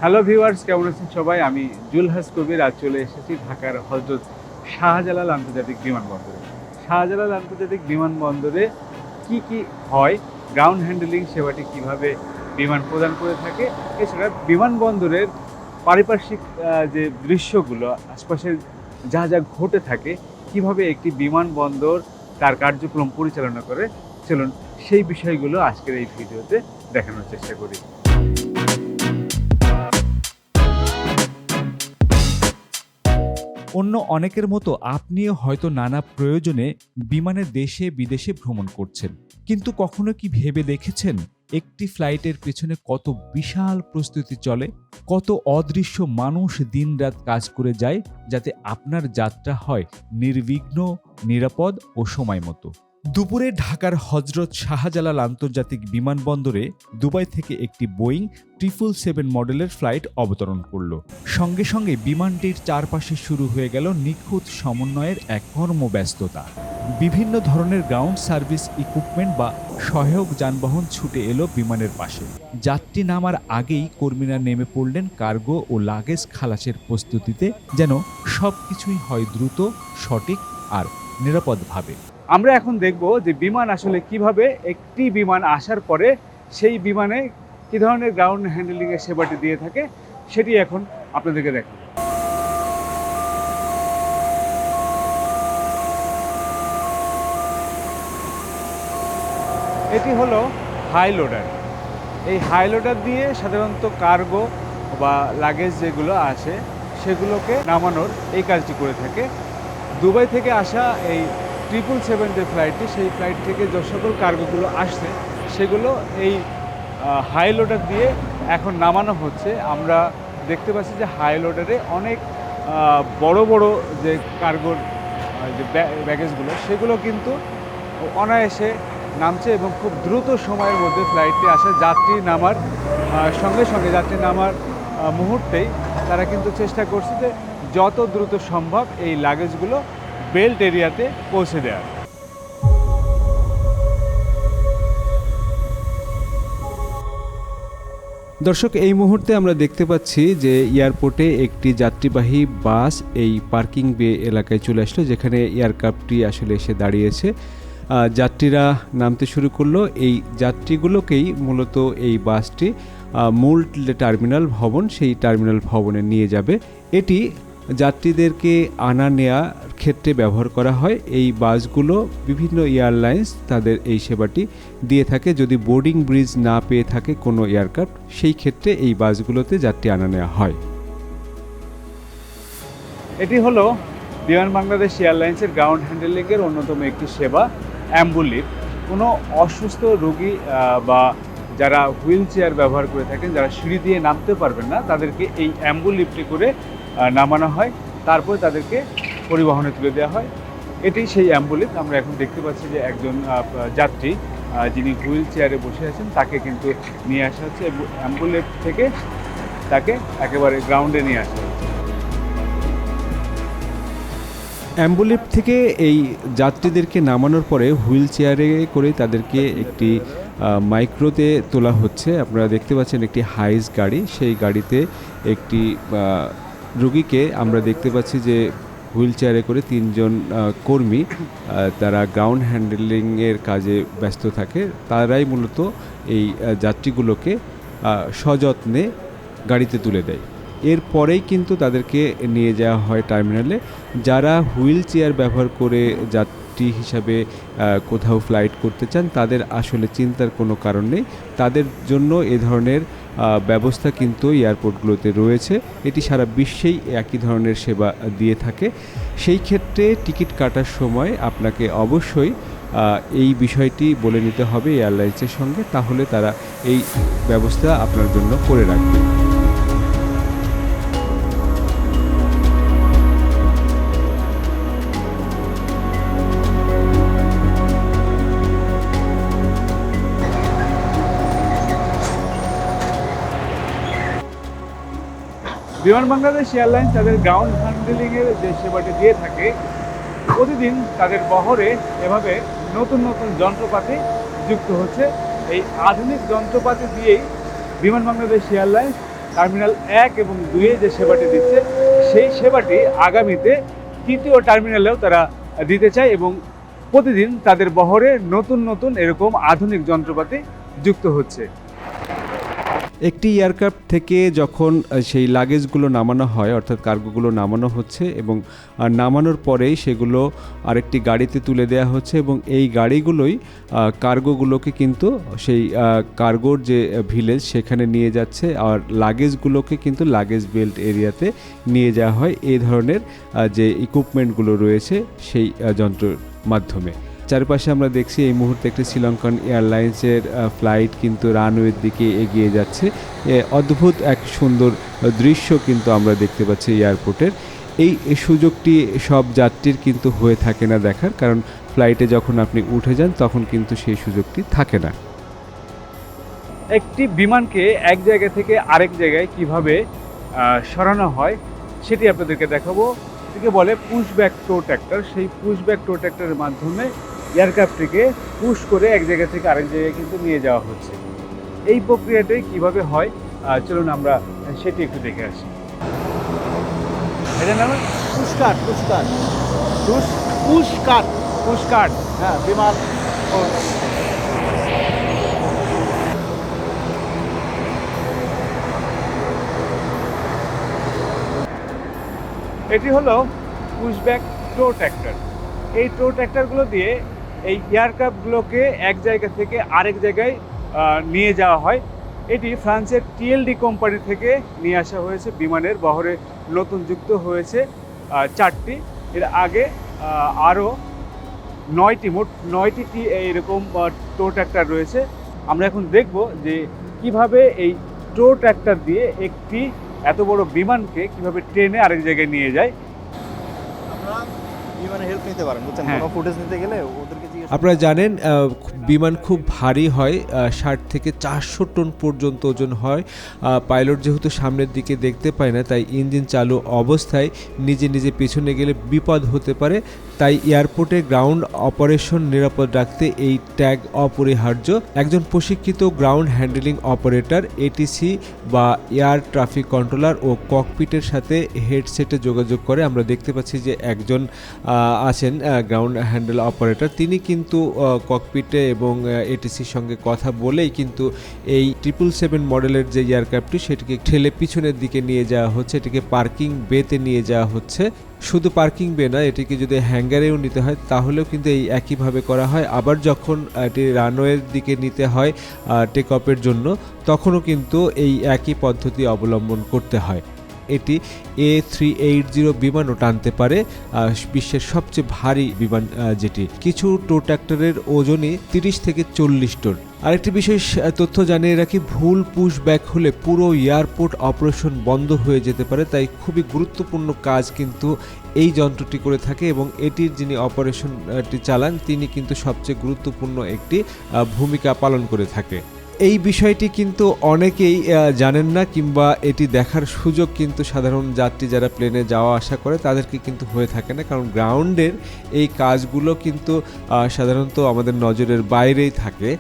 Hello viewers, কেমন আছেন সবাই? আমি জুলহাস কবির আজ চলে এসেছি ঢাকার হজরত শাহজালাল আন্তর্জাতিক বিমানবন্দরে। শাহজালাল আন্তর্জাতিক বিমানবন্দরে কি হয়, গ্রাউন্ড হ্যান্ডলিং সেবাটি কিভাবে বিমান প্রদান করে থাকে, এছাড়া বিমানবন্দরের পারিপার্শ্বিক যে দৃশ্যগুলো আশপাশের যা ঘটে থাকে, কিভাবে একটি বিমানবন্দর তার কার্যক্রম পরিচালনা করে, চলুন সেই বিষয়গুলো আজকের এই ভিডিওতে দেখানোর চেষ্টা করি। অন্য অনেকের মতো আপনিও হয়তো নানা প্রয়োজনে বিমানে দেশে বিদেশে ভ্রমণ করছেন, কিন্তু কখনো কি ভেবে দেখেছেন একটি ফ্লাইটের পেছনে কত বিশাল প্রস্তুতি চলে, কত অদৃশ্য মানুষ দিনরাত কাজ করে যায় যাতে আপনার যাত্রা হয় নির্বিঘ্ন, নিরাপদ ও সময় মতো। দুপুরে ঢাকার হজরত শাহজালাল আন্তর্জাতিক বিমানবন্দরে দুবাই থেকে একটি বোয়িং 777 মডেলের ফ্লাইট অবতরণ করল। সঙ্গে সঙ্গে বিমানটির চারপাশে শুরু হয়ে গেল নিখুঁত সমন্বয়ের এক কর্মব্যস্ততা। বিভিন্ন ধরনের গ্রাউন্ড সার্ভিস ইকুইপমেন্ট বা সহায়ক যানবাহন ছুটে এলো বিমানের পাশে। যাত্রী নামার আগেই কর্মীরা নেমে পড়লেন কার্গো ও লাগেজ খালাসের প্রস্তুতিতে, যেন সবকিছুই হয় দ্রুত, সঠিক আর নিরাপদভাবে। আমরা এখন দেখব যে বিমান আসলে কিভাবে একটি বিমান আসার পরে সেই বিমানে কী ধরনের গ্রাউন্ড হ্যান্ডলিংয়ের সেবাটি দিয়ে থাকে, সেটি এখন আপনাদেরকে দেখাবো। এটি হলো হাই লোডার। এই হাই লোডার দিয়ে সাধারণত কার্গো বা লাগেজ যেগুলো আসে সেগুলোকে নামানোর এই কাজটি করে থাকে। দুবাই থেকে আসা এই 777 যে ফ্লাইটটি, সেই ফ্লাইট থেকে যে সকল কার্গোগুলো আসছে সেগুলো এই হাই লোডার দিয়ে এখন নামানো হচ্ছে। আমরা দেখতে পাচ্ছি যে হাই লোডারে অনেক বড় বড় যে কার্গোর যে ব্যাগেজগুলো সেগুলো কিন্তু অনায়াসে নামছে এবং খুব দ্রুত সময়ের মধ্যে ফ্লাইটটি আসে। যাত্রী নামার সঙ্গে সঙ্গে যাত্রী নামার মুহূর্তেই তারা কিন্তু চেষ্টা করছে যে যত দ্রুত সম্ভব এই লাগেজগুলো বেল্ট এরিয়াতে পৌঁছে দেওয়ার। দর্শক, এই মুহূর্তে আমরা দেখতে পাচ্ছি যে এয়ারপোর্টে একটি যাত্রীবাহী বাস এই পার্কিং বে এলাকায় চলে আসলো, যেখানে এয়ারক্রাফটটি আসলে এসে দাঁড়িয়েছে। যাত্রীরা নামতে শুরু করলো। এই যাত্রীগুলোকেই মূলত এই বাসটি মূল টার্মিনাল ভবন, সেই টার্মিনাল ভবনে নিয়ে যাবে। এটি যাত্রীদেরকে আনা নেওয়ার ক্ষেত্রে ব্যবহার করা হয়। এই বাসগুলো বিভিন্ন এয়ারলাইন্স তাদের এই সেবাটি দিয়ে থাকে। যদি বোর্ডিং ব্রিজ না পেয়ে থাকে কোনো এয়ারক্রাফট, সেই ক্ষেত্রে এই বাসগুলোতে যাত্রী আনা নেওয়া হয়। এটি হলো বিমান বাংলাদেশ এয়ারলাইন্সের গ্রাউন্ড হ্যান্ডলিংয়ের অন্যতম একটি সেবা, অ্যাম্বুলিফট। কোনো অসুস্থ রোগী বা যারা হুইল চেয়ার ব্যবহার করে থাকেন, যারা সিঁড়ি দিয়ে নামতে পারবেন না, তাদেরকে এই অ্যাম্বুলিফটে করে নামানো হয়, তারপর তাদেরকে পরিবহনে তুলে দেওয়া হয়। এটি সেই অ্যাম্বুলিফট। আমরা এখন দেখতে পাচ্ছি যে একজন যাত্রী যিনি হুইল চেয়ারে বসে আছেন তাকে কিন্তু নিয়ে আসা হচ্ছে এবং অ্যাম্বুলিফট থেকে তাকে একেবারে গ্রাউন্ডে নিয়ে আসা হচ্ছে। অ্যাম্বুলিফট থেকে এই যাত্রীদেরকে নামানোর পরে হুইল চেয়ারে করে তাদেরকে একটি মাইক্রোতে তোলা হচ্ছে। আপনারা দেখতে পাচ্ছেন একটি হাইস গাড়ি, সেই গাড়িতে একটি রোগীকে আমরা দেখতে পাচ্ছি যে হুইল চেয়ারে করে তিনজন কর্মী তারা গ্রাউন্ড হ্যান্ডলিংয়ের কাজে ব্যস্ত থাকে। তারাই মূলত এই যাত্রীগুলোকে সযত্নে গাড়িতে তুলে দেয়। এরপরেই কিন্তু তাদেরকে নিয়ে যাওয়া হয় টার্মিনালে। যারা হুইল চেয়ার ব্যবহার করে যাত্রী হিসাবে কোথাও ফ্লাইট করতে চান, তাদের আসলে চিন্তার কোনো কারণ নেই। তাদের জন্য এ ধরনের ব্যবস্থা কিন্তু এয়ারপোর্টগুলোতে রয়েছে। এটি সারা বিশ্বেই একই ধরনের সেবা দিয়ে থাকে। সেই ক্ষেত্রে টিকিট কাটার সময় আপনাকে অবশ্যই এই বিষয়টি বলে নিতে হবে এয়ারলাইন্সের সঙ্গে, তাহলে তারা এই ব্যবস্থা আপনার জন্য করে রাখবে। বিমান বাংলাদেশ এয়ারলাইন্স তাদের গ্রাউন্ড হ্যান্ডলিংয়ের যে সেবাটি দিয়ে থাকে, প্রতিদিন তাদের বহরে এভাবে নতুন নতুন যন্ত্রপাতি যুক্ত হচ্ছে। এই আধুনিক যন্ত্রপাতি দিয়েই বিমান বাংলাদেশ এয়ারলাইন্স টার্মিনাল 1 এবং 2-এ যে সেবাটি দিচ্ছে সেই সেবাটি আগামীতে 3য় টার্মিনালেও তারা দিতে চায় এবং প্রতিদিন তাদের বহরে নতুন নতুন এরকম আধুনিক যন্ত্রপাতি যুক্ত হচ্ছে। একটি এয়ারক্রাফট থেকে যখন সেই লাগেজগুলো নামানো হয়, অর্থাৎ কার্গোগুলো নামানো হচ্ছে এবং নামানোর পরেই সেগুলো আরেকটি গাড়িতে তুলে দেওয়া হচ্ছে এবং এই গাড়িগুলোই কার্গোগুলোকে কিন্তু সেই কার্গোর যে ভিলেজ সেখানে নিয়ে যাচ্ছে, আর লাগেজগুলোকে কিন্তু লাগেজ বেল্ট এরিয়াতে নিয়ে যাওয়া হয় এই ধরনের যে ইকুইপমেন্টগুলো রয়েছে সেই যন্ত্রের মাধ্যমে। চারপাশে আমরা দেখছি এই মুহূর্তে একটি শ্রীলঙ্কান এয়ারলাইন্সের ফ্লাইট কিন্তু রানওয়ের দিকে এগিয়ে যাচ্ছে। অদ্ভুত এক সুন্দর দৃশ্য কিন্তু আমরা দেখতে পাচ্ছি এয়ারপোর্টের। এই সুযোগটি সব যাত্রীর কিন্তু হয়ে থাকে না দেখার, কারণ ফ্লাইটে যখন আপনি উঠে যান তখন কিন্তু সেই সুযোগটি থাকে না। একটি বিমানকে এক জায়গা থেকে আরেক জায়গায় কিভাবে সরানো হয় সেটি আপনাদেরকে দেখাবো। এটিকে বলে পুশ ব্যাক টো ট্র্যাক্টর। সেই পুশ ব্যাক টো ট্র্যাক্টরের মাধ্যমে এয়ারক্রাফটটিকে পুশ করে এক জায়গা থেকে আরেক জায়গায় কিন্তু নিয়ে যাওয়া হচ্ছে। এই প্রক্রিয়াটাই কিভাবে হয় চলুন আমরা সেটি একটু দেখে আসি। এটার নাম পুশকাট পুশকাট পুশ পুশকাট পুশ কার্ড। হ্যাঁ বিমান এটি হলো পুশব্যাক টো ট্র্যাক্টর। এই টো ট্র্যাক্টরগুলো দিয়ে এই এয়ারক্রাফটগুলোকে এক জায়গা থেকে আরেক জায়গায় নিয়ে যাওয়া হয়। এটি ফ্রান্সের টিএলডি কোম্পানি থেকে নিয়ে আসা হয়েছে। বিমানের বহরে নতুন যুক্ত হয়েছে 4টি। এর আগে আরও 9টি, মোট 9টি এইরকম টো ট্র্যাক্টর রয়েছে। আমরা এখন দেখব যে কিভাবে এই টো ট্র্যাক্টর দিয়ে একটি এত বড় বিমানকে কিভাবে ট্রেনে আরেক জায়গায় নিয়ে যায়। আমরা বিমানে হেল্প নিতে পারেন, বুঝছেন? হ্যাঁ। কোনো ফুটেজ নিতে গেলে ওদেরকে জিজ্ঞেস আপনারা জানেন বিমান খুব ভারী হয়, 60 থেকে 400 টন পর্যন্ত ওজন হয়। পাইলট যেহেতু সামনের দিকে দেখতে পায় না, তাই ইঞ্জিন চালু অবস্থায় নিজে নিজে পেছনে গেলে বিপদ হতে পারে। তাই এয়ারপোর্টে গ্রাউন্ড অপারেশন নিরাপদ রাখতে এই ট্যাগ অপরিহার্য। একজন প্রশিক্ষিত গ্রাউন্ড হ্যান্ডলিং অপারেটর, এটিসি বা এয়ার ট্রাফিক কন্ট্রোলার ও ককপিটের সাথে হেডসেটে যোগাযোগ করে। আমরা দেখতে পাচ্ছি যে একজন আছেন গ্রাউন্ড হ্যান্ডেল অপারেটর, তিনি কিন্তু ককপিটে এবং এটিসির সঙ্গে কথা বলেই কিন্তু এই 777 মডেলের যে এয়ারক্রাফটটি সেটিকে ঠেলে পিছনের দিকে নিয়ে যাওয়া হচ্ছে, এটিকে পার্কিং বেতে নিয়ে যাওয়া হচ্ছে। শুধু পার্কিং বে না, এটিকে যদি হ্যাঙ্গারেও নিতে হয় তাহলেও কিন্তু এই একইভাবে করা হয়। আবার যখন এটি রানওয়ের দিকে নিতে হয় টেক অফের জন্য, তখনও কিন্তু এই একই পদ্ধতি অবলম্বন করতে হয়। এটি A380 বিমানও টানতে পারে, বিশ্বের সবচেয়ে ভারী বিমান যেটি। কিছু টো ট্র্যাক্টরের ওজনই 30 থেকে 40 টন। আরেকটি বিশেষ তথ্য জানিয়ে রাখি, ভুল পুশ ব্যাক হলে পুরো এয়ারপোর্ট অপারেশন বন্ধ হয়ে যেতে পারে। তাই খুবই গুরুত্বপূর্ণ কাজ কিন্তু এই যন্ত্রটি করে থাকে এবং এটির যিনি অপারেশনটি চালান তিনি কিন্তু সবচেয়ে গুরুত্বপূর্ণ একটি ভূমিকা পালন করে থাকে। এই বিষয়টি কিন্তু অনেকেই জানেন না, কিংবা এটি দেখার সুযোগ কিন্তু সাধারণ যাত্রী যারা প্লেনে যাওয়া আসা করে তাদেরকে কিন্তু হয়ে থাকে না, কারণ গ্রাউন্ডের এই কাজগুলো কিন্তু সাধারণত আমাদের নজরের বাইরেই থাকে।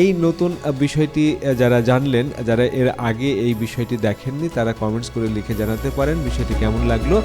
এই নতুন বিষয়টি যারা জানলেন, যারা এর আগে এই বিষয়টি দেখেননি, তারা কমেন্টস করে লিখে জানাতে পারেন বিষয়টি কেমন লাগলো।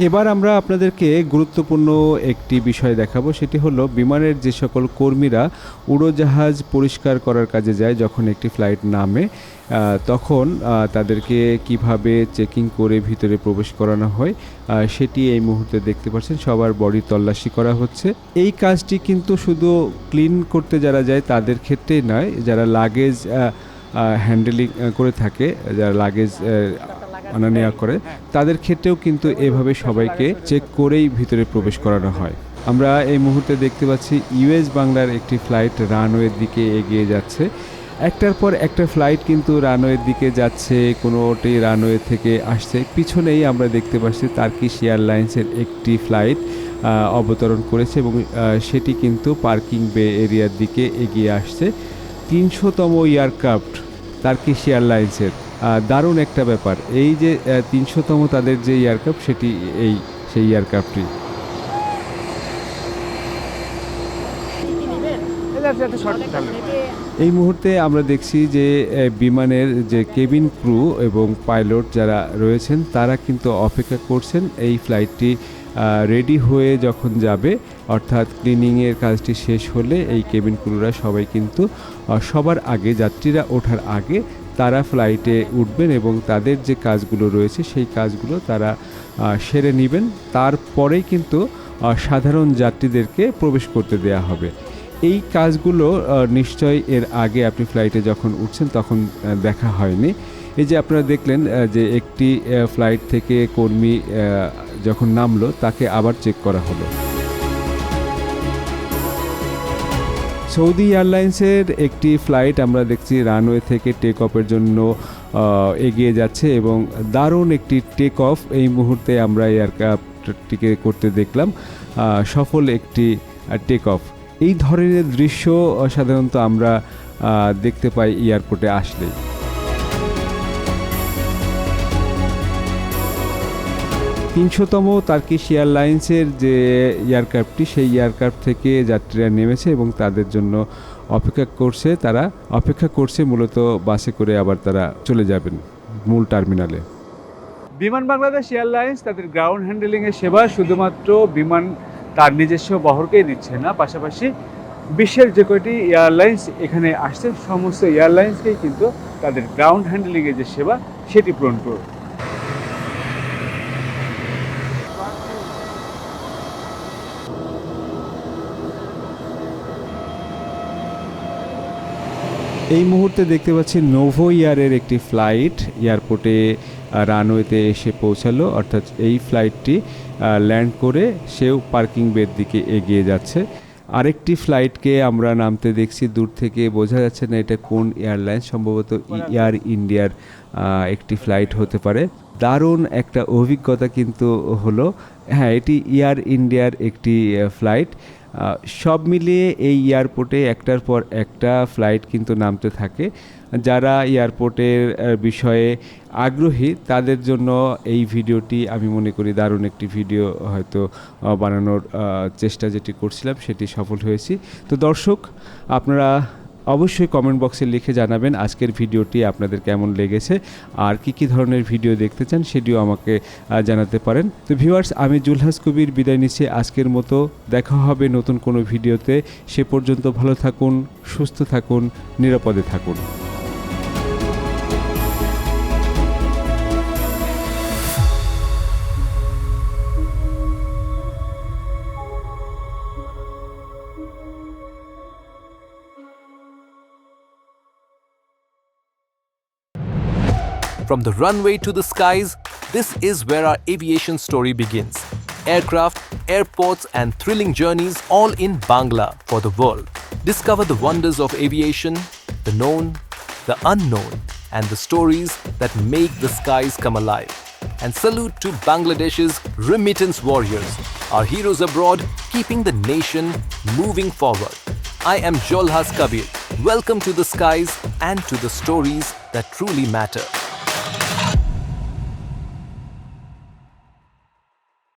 এবার আমরা আপনাদেরকে গুরুত্বপূর্ণ একটি বিষয় দেখাবো, সেটি হলো বিমানের যে সকল কর্মীরা উড়োজাহাজ পরিষ্কার করার কাজে যায়। যখন একটি ফ্লাইট নামে তখন তাদেরকে কিভাবে চেকিং করে ভিতরে প্রবেশ করানো হয় সেটি এই মুহূর্তে দেখতে পাচ্ছেন। সবার বডি তল্লাশি করা হচ্ছে। এই কাজটি কিন্তু শুধু ক্লিন করতে যারা যায় তাদের ক্ষেত্রেই নয়, যারা লাগেজ হ্যান্ডেলিং করে থাকে, যারা লাগেজ আনা নেওয়া করে, তাদের ক্ষেত্রেও কিন্তু এভাবে সবাইকে চেক করেই ভিতরে প্রবেশ করানো হয়। আমরা এই মুহূর্তে দেখতে পাচ্ছি ইউএস বাংলার একটি ফ্লাইট রানওয়ের দিকে এগিয়ে যাচ্ছে। একটার পর একটা ফ্লাইট কিন্তু রানওয়ের দিকে যাচ্ছে, কোনোটি রানওয়ে থেকে আসছে। পিছনেই আমরা দেখতে পাচ্ছি টার্কিশ এয়ারলাইন্সের একটি ফ্লাইট অবতরণ করেছে এবং সেটি কিন্তু পার্কিং বে এরিয়ার দিকে এগিয়ে আসছে। 300তম এয়ারক্রাফট টার্কিশ এয়ারলাইন্সের, দারুণ একটা ব্যাপার। এই যে 300তম তাদের যে এয়ারক্রাফট, সেটি সেই এয়ারক্রাফটটি। এই মুহূর্তে আমরা দেখছি যে বিমানের যে কেবিন ক্রু এবং পাইলট যারা রয়েছেন তারা কিন্তু অপেক্ষা করছেন এই ফ্লাইটটি রেডি হয়ে যখন যাবে, অর্থাৎ ক্লিনিংয়ের কাজটি শেষ হলে এই কেবিন ক্রুরা সবাই কিন্তু সবার আগে, যাত্রীরা ওঠার আগে তারা ফ্লাইটে উঠবেন এবং তাদের যে কাজগুলো রয়েছে সেই কাজগুলো তারা সেরে নেবেন। তারপরেই কিন্তু সাধারণ যাত্রীদেরকে প্রবেশ করতে দেয়া হবে। এই কাজগুলো নিশ্চয়ই এর আগে আপনি ফ্লাইটে যখন উঠছেন তখন দেখা হয়নি। এই যে আপনারা দেখলেন যে একটি ফ্লাইট থেকে কর্মী যখন নামলো তাকে আবার চেক করা হলো। সৌদি এয়ারলাইন্সের একটি ফ্লাইট আমরা দেখছি রানওয়ে থেকে টেক অফের জন্য এগিয়ে যাচ্ছে এবং দারুণ একটি টেক অফ এই মুহূর্তে আমরা এয়ারক্রাফটটিকে করতে দেখলাম, সফল একটি টেক অফ। এই ধরনের দৃশ্য সাধারণত আমরা দেখতে পাই এয়ারপোর্টে আসলেই। তিনশোতম টার্কিশ এয়ারলাইন্সের যে এয়ারক্রাফটটি, সেই এয়ারক্রাফট থেকে যাত্রীরা নেমেছে এবং তাদের জন্য অপেক্ষা করছে মূলত বাসে করে আবার তারা চলে যাবেন মূল টার্মিনালে। বিমান বাংলাদেশ এয়ারলাইন্স তাদের গ্রাউন্ড হ্যান্ডেলিংয়ের সেবা শুধুমাত্র বিমান তার নিজস্ব বহরকেই দিচ্ছে না, পাশাপাশি বিশ্বের যে কয়টি এয়ারলাইন্স এখানে আসছে সমস্ত এয়ারলাইন্সকেই কিন্তু তাদের গ্রাউন্ড হ্যান্ডেলিংয়ের যে সেবা সেটি পূরণ করবে। এই মুহূর্তে দেখতে পাচ্ছি নোভো এয়ারের একটি ফ্লাইট এয়ারপোর্টে রানওয়েতে এসে পৌঁছালো, অর্থাৎ এই ফ্লাইটটি ল্যান্ড করে সেও পার্কিং বের দিকে এগিয়ে যাচ্ছে। আরেকটি ফ্লাইটকে আমরা নামতে দেখছি, দূর থেকে বোঝা যাচ্ছে না এটা কোন এয়ারলাইন্স, সম্ভবত এয়ার ইন্ডিয়ার একটি ফ্লাইট হতে পারে। দারুণ একটা অভিজ্ঞতা কিন্তু হলো। হ্যাঁ, এটি এয়ার ইন্ডিয়ার একটি ফ্লাইট। সব মিলিয়ে এই এয়ারপোর্টে একটার পর একটা ফ্লাইট কিন্তু নামতে থাকে। যারা এয়ারপোর্টের বিষয়ে আগ্রহী তাদের জন্য এই ভিডিওটি আমি মনে করি দারুণ একটি ভিডিও হয়তো বানানোর চেষ্টা যেটি করছিলাম সেটি সফল হয়েছি। তো দর্শক, আপনারা অবশ্যই কমেন্ট বক্সে লিখে জানাবেন আজকের ভিডিওটি আপনাদের কেমন লেগেছে, আর কি ধরনের ভিডিও দেখতে চান সেটিও আমাকে জানাতে পারেন। তো ভিউয়ার্স, আমি জুলহাস কবির বিদায় নিচ্ছি আজকের মতো। দেখা হবে নতুন কোনো ভিডিওতে। সে পর্যন্ত ভালো থাকুন, সুস্থ থাকুন, নিরাপদে থাকুন। From the runway to the skies, this is where our aviation story begins. Aircraft, airports, and thrilling journeys all in Bangla for the world. Discover the wonders of aviation, the known, the unknown, and the stories that make the skies come alive. And salute to Bangladesh's remittance warriors, our heroes abroad, keeping the nation moving forward. I am Jolhas Kabir. Welcome to the skies and to the stories that truly matter.